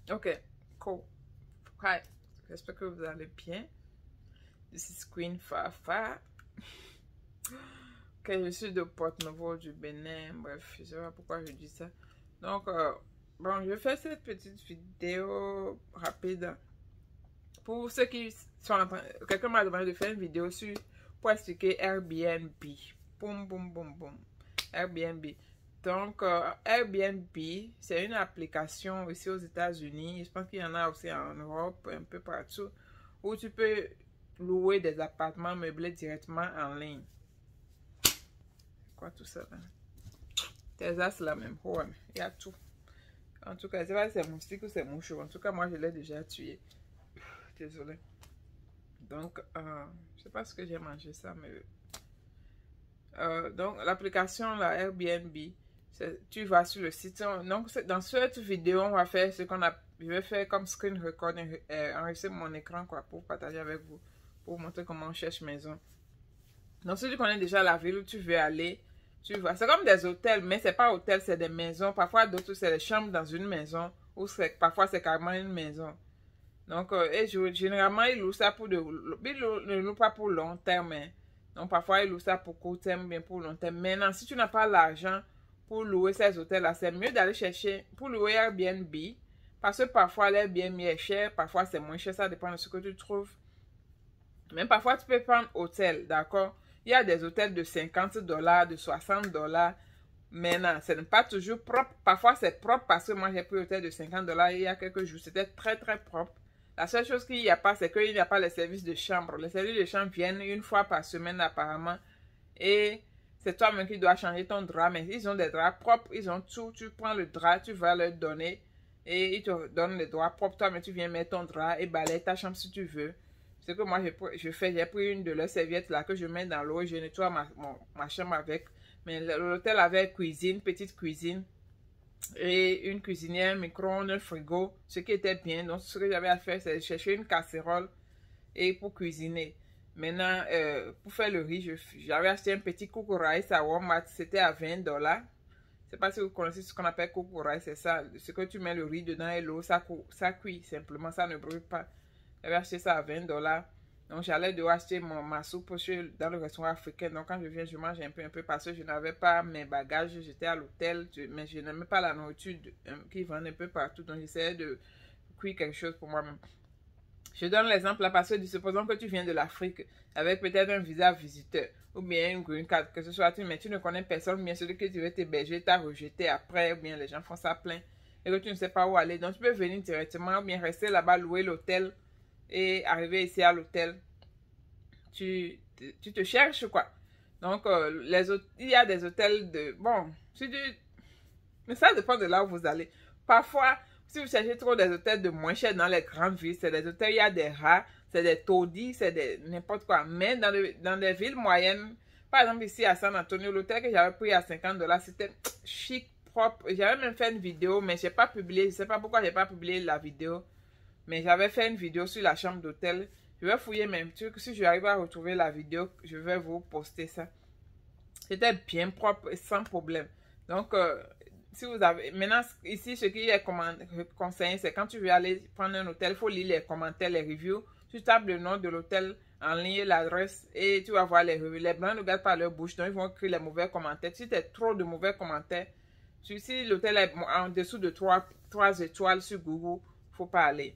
Ok, cool. Hi, j'espère que vous allez bien. This is Queen Fafa. Ok, je suis de Porte-Nouveau du Bénin. Bref, je sais pas pourquoi je dis ça. Donc, bon, je fais cette petite vidéo rapide. Pour ceux qui sont en train... Quelqu'un m'a demandé de faire une vidéo pour expliquer Airbnb. Boum, boum, boum, boum. Airbnb. Donc, Airbnb, c'est une application ici aux États-Unis. Je pense qu'il y en a aussi en Europe, un peu partout, où tu peux louer des appartements meublés directement en ligne. Quoi tout ça là? Tesla, c'est la même. Ouais, il y a tout. En tout cas, je sais pas si c'est moustique ou c'est mouchou. En tout cas, moi, je l'ai déjà tué. Désolée. Donc, je sais pas ce que j'ai mangé ça, mais... donc, l'application, la Airbnb, tu vas sur le site. Donc, dans cette vidéo, on va faire ce qu'on a... Je vais faire comme screen recording, enregistrer mon écran, quoi, pour partager avec vous, pour vous montrer comment on cherche maison. Donc, si tu connais déjà la ville où tu veux aller, tu vas... C'est comme des hôtels, mais c'est pas hôtel, c'est des maisons. Parfois, d'autres, c'est des chambres dans une maison, ou parfois, c'est carrément une maison. Donc, et généralement, ils louent ça pour ils ne louent pas pour long terme. Hein. Donc, parfois, ils louent ça pour court terme, bien pour long terme. Maintenant, si tu n'as pas l'argent pour louer ces hôtels-là, c'est mieux d'aller chercher pour louer Airbnb. Parce que parfois, l'Airbnb est cher, parfois, c'est moins cher. Ça dépend de ce que tu trouves. Mais parfois, tu peux prendre hôtel, d'accord? Il y a des hôtels de 50 $, de 60 $. Maintenant, ce n'est pas toujours propre. Parfois, c'est propre parce que moi, j'ai pris l'hôtel de 50 $ il y a quelques jours. C'était très, très propre. La seule chose qu'il n'y a pas, c'est qu'il n'y a pas les services de chambre. Les services de chambre viennent une fois par semaine apparemment. Et c'est toi-même qui dois changer ton drap. Mais ils ont des draps propres. Ils ont tout. Tu prends le drap, tu vas leur donner. Et ils te donnent les draps propres. Toi-même, tu viens mettre ton drap et balayer ta chambre si tu veux. Ce que moi, je fais, j'ai pris une de leurs serviettes là que je mets dans l'eau et je nettoie ma chambre avec. Mais l'hôtel avait cuisine, petite cuisine. Et une cuisinière, un micro-ondes, un frigo, ce qui était bien. Donc, ce que j'avais à faire, c'est chercher une casserole et pour cuisiner. Maintenant, pour faire le riz, j'avais acheté un petit coco rice à Walmart. C'était à 20 $. Je ne sais pas si vous connaissez ce qu'on appelle coco rice, c'est ça. Ce que tu mets le riz dedans et l'eau, ça cuit simplement, ça ne brûle pas. J'avais acheté ça à 20 $. Donc, j'allais devoir acheter ma soupe dans le restaurant africain. Donc, quand je viens, je mange un peu parce que je n'avais pas mes bagages. J'étais à l'hôtel, mais je n'aimais pas la nourriture qui vend un peu partout. Donc, j'essayais de cuire quelque chose pour moi-même. Je donne l'exemple là parce que supposons que tu viens de l'Afrique avec peut-être un visa visiteur ou bien une green card, que ce soit mais tu ne connais personne, bien celui que tu veux t'héberger t'a rejeté après, ou bien les gens font ça plein et que tu ne sais pas où aller. Donc, tu peux venir directement ou bien rester là-bas, louer l'hôtel et arriver ici à l'hôtel, tu te cherches quoi. Donc, il y a des hôtels de... Bon, mais ça dépend de là où vous allez. Parfois, si vous cherchez trop des hôtels de moins cher dans les grandes villes, c'est des hôtels, il y a des rats, c'est des taudis, c'est des n'importe quoi. Mais dans des villes moyennes, par exemple ici à San Antonio, l'hôtel que j'avais pris à 50 $, c'était chic, propre. J'avais même fait une vidéo, mais je n'ai pas publié. Je ne sais pas pourquoi je n'ai pas publié la vidéo. Mais j'avais fait une vidéo sur la chambre d'hôtel. Je vais fouiller mes trucs. Si j'arrive à retrouver la vidéo, je vais vous poster ça. C'était bien propre et sans problème. Donc, si vous avez... Maintenant, ici, ce qui est conseillé, c'est quand tu veux aller prendre un hôtel, il faut lire les commentaires, les reviews. Tu tapes le nom de l'hôtel en ligne, l'adresse, et tu vas voir les reviews. Les blancs ne regardent pas leur bouche, donc ils vont écrire les mauvais commentaires. Si tu as trop de mauvais commentaires, si l'hôtel est en dessous de 3 étoiles sur Google, il ne faut pas aller.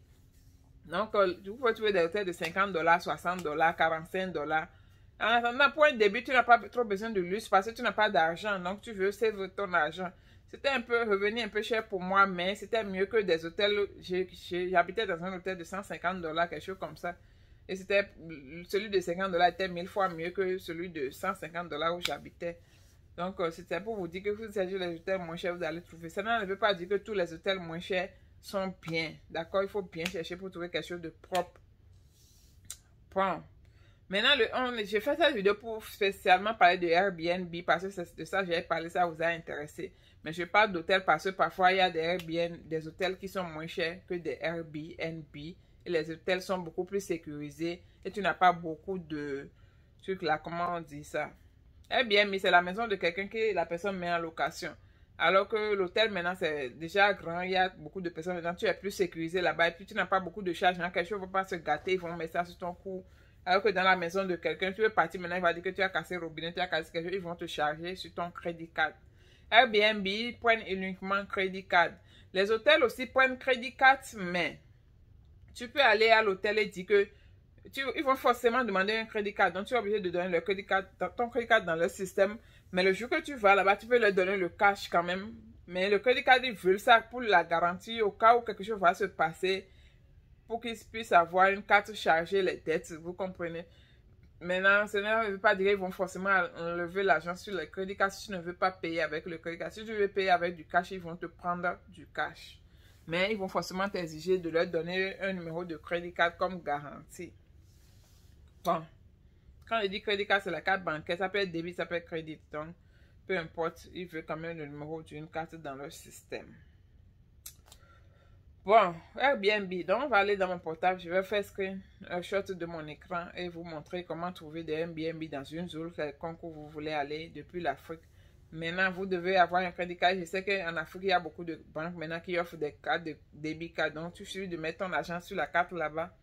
Donc, vous pouvez trouver des hôtels de 50 $, 60 $, 45 $. En attendant, pour un début, tu n'as pas trop besoin de luxe parce que tu n'as pas d'argent. Donc, tu veux sauver ton argent. C'était revenu un peu cher pour moi, mais c'était mieux que des hôtels. J'habitais dans un hôtel de 150 $, quelque chose comme ça. Et celui de 50 $ était 1000 fois mieux que celui de 150 $ où j'habitais. Donc, c'était pour vous dire que vous cherchez les hôtels moins chers, vous allez trouver. Ça ne veut pas dire que tous les hôtels moins chers sont bien. D'accord? Il faut bien chercher pour trouver quelque chose de propre. Bon. Maintenant, j'ai fait cette vidéo pour spécialement parler de Airbnb parce que c'est de ça que j'avais parlé, ça vous a intéressé. Mais je parle d'hôtels parce que parfois il y a des hôtels qui sont moins chers que des Airbnb. Et les hôtels sont beaucoup plus sécurisés et tu n'as pas beaucoup de trucs là, comment on dit ça? Airbnb, c'est la maison de quelqu'un que la personne met en location. Alors que l'hôtel, maintenant, c'est déjà grand. Il y a beaucoup de personnes dedans. Tu es plus sécurisé là-bas. Et puis, tu n'as pas beaucoup de charges. Quelque chose ne va pas se gâter. Ils vont mettre ça sur ton cou. Alors que dans la maison de quelqu'un, tu veux partir maintenant, il va dire que tu as cassé le robinet, tu as cassé quelque chose. Ils vont te charger sur ton crédit card. Airbnb prennent uniquement crédit card. Les hôtels aussi prennent crédit card, mais tu peux aller à l'hôtel et dire que ils vont forcément demander un crédit card. Donc, tu es obligé de donner le crédit card, ton crédit card dans leur système. Mais le jour que tu vas là-bas, tu peux leur donner le cash quand même. Mais le crédit card, ils veulent ça pour la garantie au cas où quelque chose va se passer. Pour qu'ils puissent avoir une carte chargée les dettes. Vous comprenez? Maintenant, ça ne veut pas dire qu'ils vont forcément enlever l'argent sur le crédit card si tu ne veux pas payer avec le crédit card. Si tu veux payer avec du cash, ils vont te prendre du cash. Mais ils vont forcément t'exiger de leur donner un numéro de crédit card comme garantie. Bon, quand je dis crédit card, c'est la carte bancaire, ça peut être débit, ça peut être crédit. Donc, peu importe, ils veulent quand même le numéro d'une carte dans leur système. Bon, Airbnb, donc on va aller dans mon portable, je vais faire un shot de mon écran et vous montrer comment trouver des Airbnb dans une zone quelconque où vous voulez aller depuis l'Afrique. Maintenant, vous devez avoir un crédit card. Je sais qu'en Afrique, il y a beaucoup de banques maintenant qui offrent des cartes de débit card. Donc, tu suffit de mettre ton argent sur la carte là-bas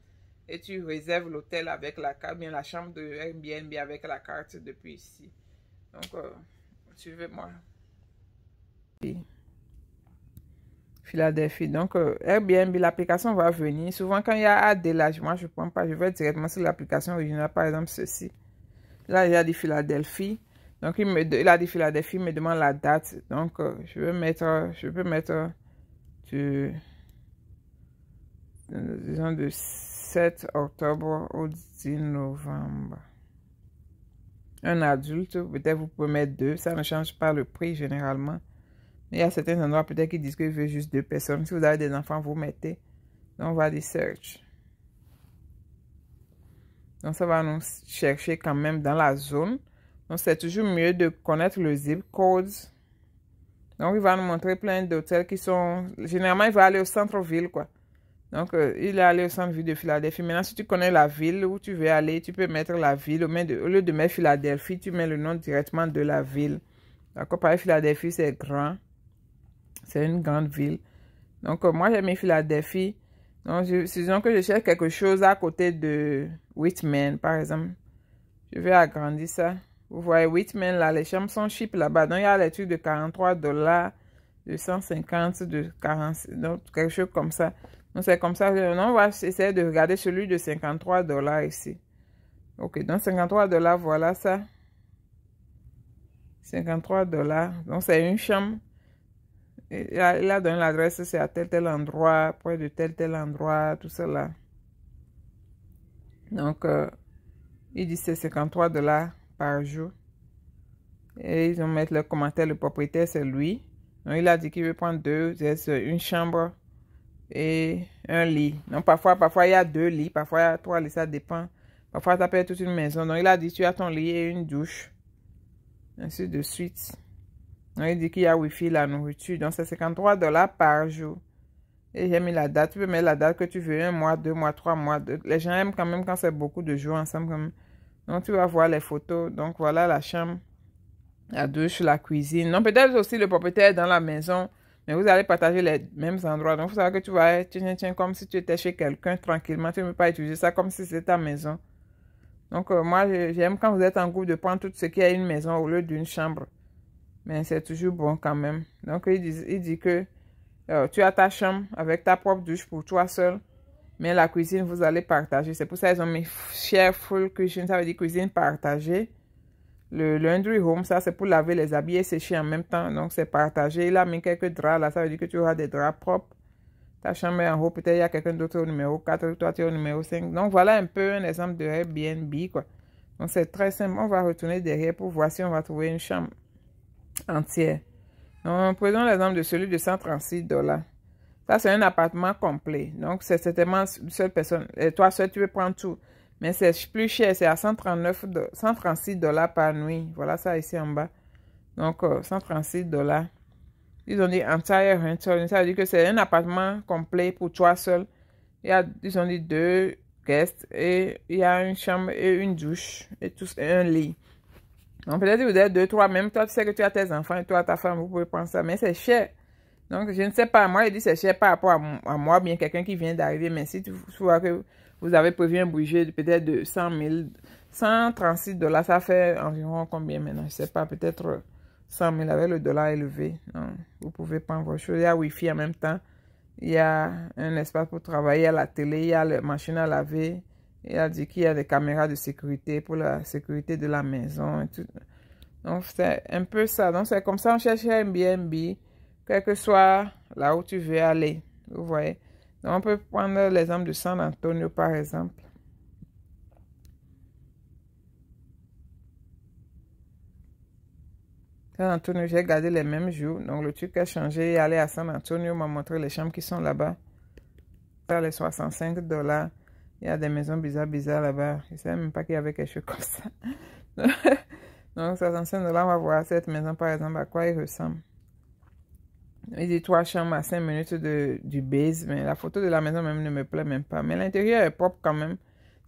et tu réserves l'hôtel avec la carte, bien la chambre de Airbnb avec la carte depuis ici. Donc, suivez-moi. Philadelphie. Donc, Airbnb, l'application va venir. Souvent, quand il y a des délargement, moi, je ne prends pas. Je vais directement sur l'application originale. Par exemple, ceci. Là, il y a dit Philadelphie. Donc, il a dit Philadelphie, il me demande la date. Donc, je peux mettre disons, de 7 octobre au 10 novembre. Un adulte, peut-être vous pouvez mettre 2. Ça ne change pas le prix généralement. Il y a certains endroits peut-être qui disent qu'ils veulent juste 2 personnes. Si vous avez des enfants, vous mettez. Donc, on va dire search. Donc, ça va nous chercher quand même dans la zone. Donc, c'est toujours mieux de connaître le zip code. Donc, il va nous montrer plein d'hôtels qui sont... Généralement, il va aller au centre-ville, quoi. Donc, il est allé au centre-ville de Philadelphie. Maintenant, si tu connais la ville où tu veux aller, tu peux mettre la ville. Au lieu de mettre Philadelphie, tu mets le nom directement de la ville. D'accord, pareil, Philadelphie, c'est grand. C'est une grande ville. Donc, moi, j'ai mis Philadelphie. Donc, disons que je cherche quelque chose à côté de Whitman, par exemple. Je vais agrandir ça. Vous voyez, Whitman, là, les chambres sont cheap là-bas. Donc, il y a les trucs de 43 $, de 150, de 40, donc quelque chose comme ça. Donc, c'est comme ça. On va essayer de regarder celui de 53 $ ici. Ok, donc 53 $, voilà ça. 53 $. Donc, c'est une chambre. Il a donné l'adresse, c'est à tel endroit, près de tel endroit, tout ça là. Donc, il dit c'est 53 $ par jour. Et ils vont mettre le commentaire, le propriétaire, c'est lui. Donc, il a dit qu'il veut prendre une chambre et un lit. Donc, parfois, il y a 2 lits, parfois, il y a 3 lits, ça dépend. Parfois, ça peut être toute une maison. Donc, il a dit tu as ton lit et une douche. Ainsi de suite. Donc, il dit qu'il y a Wi-Fi, la nourriture. Donc, c'est 53 $ par jour. Et j'ai mis la date. Tu peux mettre la date que tu veux. 1 mois, 2 mois, 3 mois. Les gens aiment quand même quand c'est beaucoup de jours ensemble. Comme... Donc, tu vas voir les photos. Donc, voilà la chambre. La douche, la cuisine. Donc, peut-être aussi le propriétaire est dans la maison. Mais vous allez partager les mêmes endroits. Donc, il faut savoir que tu vas être comme si tu étais chez quelqu'un tranquillement. Tu ne peux pas utiliser ça comme si c'était ta maison. Donc, moi, j'aime quand vous êtes en groupe de prendre tout ce qui est une maison au lieu d'une chambre. Mais c'est toujours bon quand même. Donc, il dit que tu as ta chambre avec ta propre douche pour toi seul. Mais la cuisine, vous allez partager. C'est pour ça qu'ils ont mis share full kitchen. Ça veut dire cuisine partagée. Le laundry home, ça c'est pour laver les habits et sécher en même temps. Donc, c'est partagé. Il a mis quelques draps là. Ça veut dire que tu auras des draps propres. Ta chambre est en haut. Peut-être il y a quelqu'un d'autre au numéro 4. Toi, tu es au numéro 5. Donc, voilà un peu un exemple de Airbnb, quoi. Donc, c'est très simple. On va retourner derrière pour voir si on va trouver une chambre entière. Donc, prenons l'exemple de celui de 136 $. Ça, c'est un appartement complet. Donc, c'est certainement une seule personne. Et toi seul, tu veux prendre tout. Mais c'est plus cher. C'est à 136 $ par nuit. Voilà ça ici en bas. Donc, 136 $. Ils ont dit entire rental. Ça veut dire que c'est un appartement complet pour toi seul. Ils ont dit 2 guests. Et il y a une chambre et une douche. Et un lit. Donc, peut-être que vous êtes 2, 3, même toi, tu sais que tu as tes enfants et toi, ta femme, vous pouvez prendre ça, mais c'est cher. Donc, je ne sais pas, moi, je dis c'est cher par rapport à moi, bien quelqu'un qui vient d'arriver, mais si tu vois que vous avez prévu un budget peut-être de 100 000, 136 dollars, ça fait environ combien maintenant? Je ne sais pas, peut-être 100 000 avec le dollar élevé. Donc, vous pouvez prendre vos choses. Il y a Wi-Fi en même temps. Il y a un espace pour travailler, il y a la télé, il y a la machine à laver. Il a dit qu'il y a des caméras de sécurité pour la sécurité de la maison et tout. Donc, c'est un peu ça. Donc, c'est comme ça, on cherche Airbnb, quel que soit là où tu veux aller. Vous voyez? Donc, on peut prendre l'exemple de San Antonio, par exemple. San Antonio, j'ai gardé les mêmes jours. Donc, le truc a changé. Et aller à San Antonio m'a montré les chambres qui sont là-bas. Les 65 dollars. Il y a des maisons bizarres là-bas. Je ne savais même pas qu'il y avait quelque chose comme ça. Donc, 65 dollars, on va voir cette maison, par exemple, à quoi il ressemble. Il dit 3 chambres à 5 minutes du base. Mais la photo de la maison même ne me plaît même pas. Mais l'intérieur est propre quand même.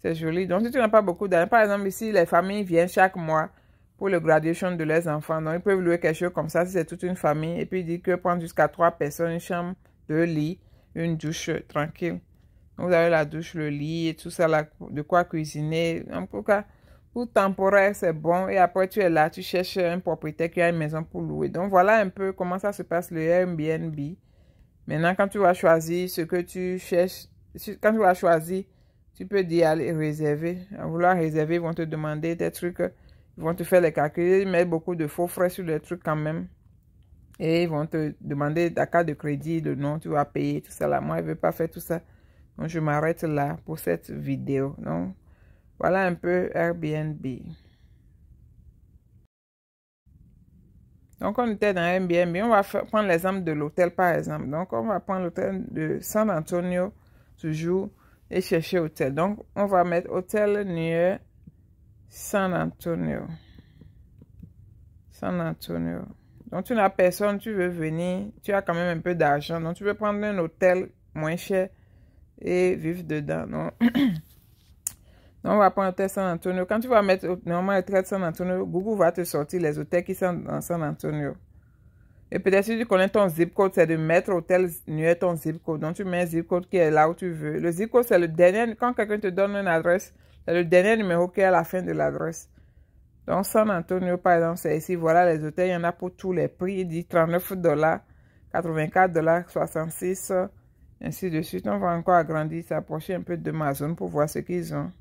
C'est joli. Donc, si tu n'as pas beaucoup d'argent, par exemple, ici, les familles viennent chaque mois pour le graduation de leurs enfants. Donc, ils peuvent louer quelque chose comme ça si c'est toute une famille. Et puis, il dit que prendre jusqu'à 3 personnes, une chambre, 2 lits, une douche tranquille. Donc, vous avez la douche, le lit et tout ça, là, de quoi cuisiner. En tout cas, pour temporaire, c'est bon. Et après, tu es là, tu cherches un propriétaire qui a une maison pour louer. Donc, voilà un peu comment ça se passe, le Airbnb. Maintenant, quand tu vas choisir ce que tu cherches, quand tu vas choisir, tu peux dire aller réserver. En vouloir réserver, ils vont te demander des trucs. Ils vont te faire les calculs. Ils mettent beaucoup de faux frais sur les trucs quand même. Et ils vont te demander ta carte de crédit, le nom, tu vas payer, tout ça là. Moi, je ne veux pas faire tout ça. Donc, je m'arrête là pour cette vidéo. Donc, voilà un peu Airbnb. Donc, on était dans Airbnb. On va prendre l'exemple de l'hôtel, par exemple. Donc, on va prendre l'hôtel de San Antonio, toujours, et chercher hôtel. Donc, on va mettre hôtel New San Antonio. San Antonio. Donc, tu n'as personne, tu veux venir, tu as quand même un peu d'argent. Donc, tu veux prendre un hôtel moins cher et vivre dedans. Non? Donc, on va prendre l'hôtel San Antonio. Quand tu vas mettre normalement l'hôtel San Antonio, Google va te sortir les hôtels qui sont dans San Antonio. Et peut-être si tu connais ton zip code, c'est de mettre hôtel New ton zip code. Donc, tu mets un zip code qui est là où tu veux. Le zip code, c'est le dernier. Quand quelqu'un te donne une adresse, c'est le dernier numéro qui est à la fin de l'adresse. Donc, San Antonio, par exemple, c'est ici. Voilà les hôtels. Il y en a pour tous les prix. Il dit 39 dollars, 84 dollars, 66, ainsi de suite. On va encore agrandir, s'approcher un peu de ma zone pour voir ce qu'ils ont.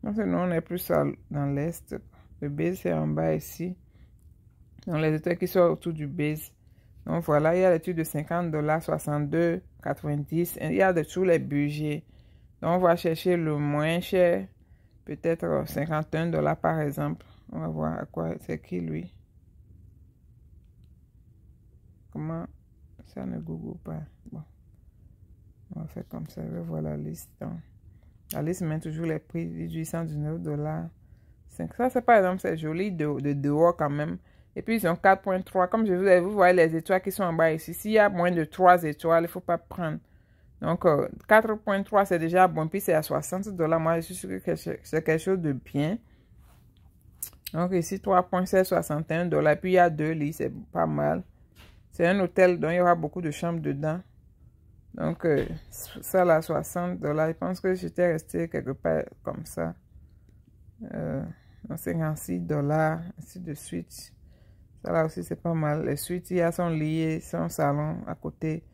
Donc, nous, on est plus dans l'est. Le base, c'est en bas ici. Donc, les hôtels qui sont autour du base. Donc, voilà, il y a les trucs de 50 dollars, 62, 90. Il y a de tous les budgets. Donc, on va chercher le moins cher. Peut-être 51 dollars par exemple. On va voir à quoi c'est qui lui. Comment ça ne Google pas. Bon. On va faire comme ça. Je vais voir la liste. Donc, la liste met toujours les prix. 819 dollars. Ça, c'est par exemple, c'est joli de dehors quand même. Et puis, ils ont 4.3. Comme je vous ai dit, vous voyez les étoiles qui sont en bas ici. S'il y a moins de 3 étoiles, il ne faut pas prendre. Donc, 4.3, c'est déjà bon. Puis, c'est à 60 dollars. Moi, je suis sûr que c'est quelque chose de bien. Donc, ici, 3.7, 61 dollars. Puis, il y a 2 lits. C'est pas mal. C'est un hôtel dont il y aura beaucoup de chambres dedans. Donc, ça, là, 60 dollars. Je pense que j'étais resté quelque part comme ça. 56 dollars, ainsi de suite. Ça là aussi, c'est pas mal. Les suites, il y a son lit, son salon à côté.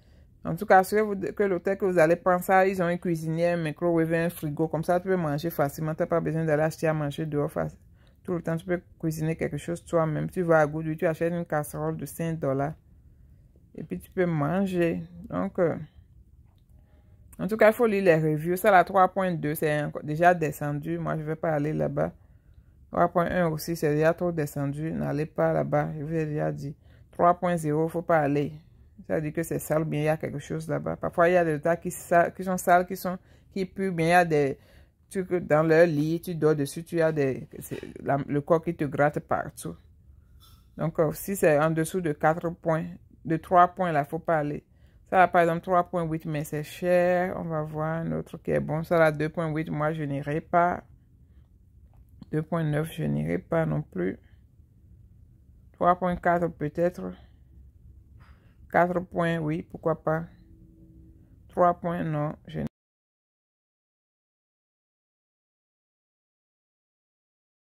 En tout cas, assurez-vous que l'hôtel que vous allez prendre ça, ils ont une cuisinière, un microwave, un frigo. Comme ça, tu peux manger facilement. Tu n'as pas besoin d'aller acheter à manger dehors. Tout le temps, tu peux cuisiner quelque chose toi-même. Tu vas à Goodwill, tu achètes une casserole de 5 dollars. Et puis, tu peux manger. Donc, en tout cas, il faut lire les reviews. Ça, la 3.2, c'est déjà descendu. Moi, je ne vais pas aller là-bas. 3.1 aussi, c'est déjà trop descendu. N'allez pas là-bas. Je vous ai déjà dit. 3.0, il ne faut pas aller. Ça veut dire que c'est sale, bien il y a quelque chose là-bas. Parfois, il y a des hôtels qui sont sales, qui puent, bien il y a des trucs dans leur lit, tu dors dessus, tu as le corps qui te gratte partout. Donc, si c'est en dessous de 4 points, de 3 points, là, il ne faut pas aller. Ça, là, par exemple, 3.8, mais c'est cher. On va voir un autre qui est bon. Ça, là, 2.8, moi, je n'irai pas. 2.9, je n'irai pas non plus. 3.4 peut-être. 4 points, oui, pourquoi pas. 3 points, non, je